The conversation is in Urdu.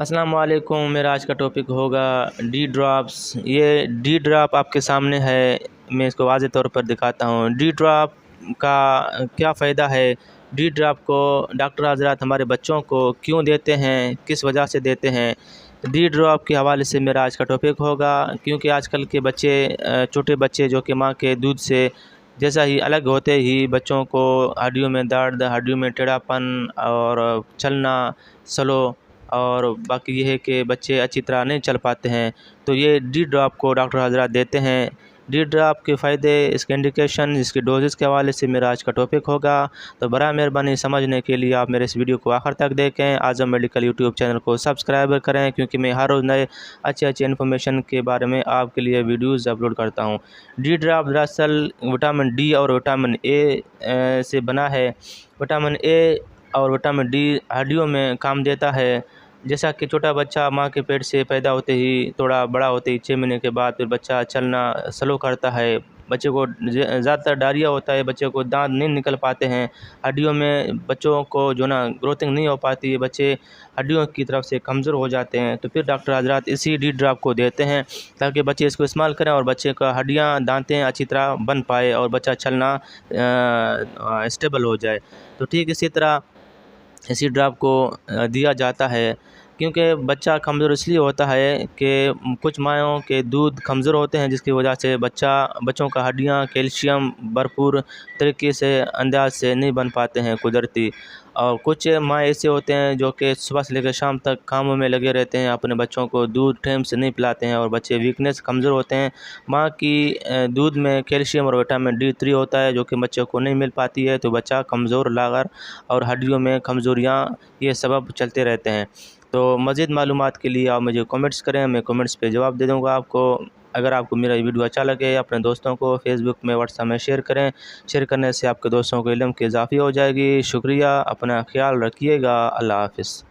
السلام علیکم۔ میرا آج کا ٹاپک ہوگا ڈی ڈراپس۔ یہ ڈی ڈراپ آپ کے سامنے ہے، میں اس کو واضح طور پر دکھاتا ہوں۔ ڈی ڈراپ کا کیا فائدہ ہے؟ ڈی ڈراپ کو ڈاکٹر حضرات ہمارے بچوں کو کیوں دیتے ہیں، کس وجہ سے دیتے ہیں؟ ڈی ڈراپ کے حوالے سے میرا آج کا ٹاپک ہوگا، کیونکہ آج کل کے بچے، چھوٹے بچے جو کہ ماں کے دودھ سے جیسا ہی الگ ہوتے ہی بچوں کو ہڈیوں میں درد، ہڈیوں میں ٹیڑھا پن اور چلنا سلو، اور باقی یہ ہے کہ بچے اچھی طرح نہیں چل پاتے ہیں، تو یہ ڈی ڈراپ کو ڈاکٹر حضرات دیتے ہیں۔ ڈی ڈراپ کے فائدے، اس کے انڈیکیشن، اس کی ڈوزز کے حوالے سے میرا آج کا ٹاپک ہوگا، تو برائے مہربانی سمجھنے کے لیے آپ میرے اس ویڈیو کو آخر تک دیکھیں۔ اعظم میڈیکل یوٹیوب چینل کو سبسکرائب کریں، کیونکہ میں ہر روز نئے اچھے انفارمیشن کے بارے میں آپ کے لیے ویڈیوز اپلوڈ کرتا ہوں۔ ڈی ڈراپ دراصل وٹامن ڈی اور وٹامن اے سے بنا ہے۔ وٹامن اے اور وٹامن ڈی ہڈیوں میں کام دیتا ہے۔ جیسا کہ چھوٹا بچہ ماں کے پیٹ سے پیدا ہوتے ہی، تھوڑا بڑا ہوتے ہی 6 مہینے کے بعد پھر بچہ چلنا سلو کرتا ہے، بچے کو زیادہ تر ڈائریا ہوتا ہے، بچے کو دانت نہیں نکل پاتے ہیں، ہڈیوں میں بچوں کو جو نا گروتھنگ نہیں ہو پاتی ہے، بچے ہڈیوں کی طرف سے کمزور ہو جاتے ہیں، تو پھر ڈاکٹر حضرات اسی ڈی ڈراپ کو دیتے ہیں تاکہ بچے اس کو استعمال کریں اور بچے کا ہڈیاں، دانتیں اچھی طرح بن پائے اور بچہ چلنا اسٹیبل ہو جائے۔ تو ٹھیک اسی طرح اسی ڈراپ کو دیا جاتا ہے، کیونکہ بچہ کمزور اس لیے ہوتا ہے کہ کچھ مائوں کے دودھ کمزور ہوتے ہیں، جس کی وجہ سے بچوں کا ہڈیاں کیلشیم بھرپور طریقے سے انداز سے نہیں بن پاتے ہیں قدرتی، اور کچھ ماں ایسے ہوتے ہیں جو کہ صبح سے لے کر شام تک کاموں میں لگے رہتے ہیں، اپنے بچوں کو دودھ ٹائم سے نہیں پلاتے ہیں اور بچے ویکنیس کمزور ہوتے ہیں۔ ماں کی دودھ میں کیلشیم اور وٹامن ڈی3 ہوتا ہے، جو کہ بچوں کو نہیں مل پاتی ہے، تو بچہ کمزور، لاغر اور ہڈیوں میں کمزوریاں، یہ سبب چلتے رہتے ہیں۔ تو مزید معلومات کے لیے آپ مجھے کمنٹس کریں، میں کمنٹس پہ جواب دے دوں گا آپ کو۔ اگر آپ کو میرا یہ ویڈیو اچھا لگے، اپنے دوستوں کو فیس بک میں، واٹس ایپ میں شیئر کریں۔ شیئر کرنے سے آپ کے دوستوں کو علم کی اضافی ہو جائے گی۔ شکریہ، اپنا خیال رکھیے گا۔ اللہ حافظ۔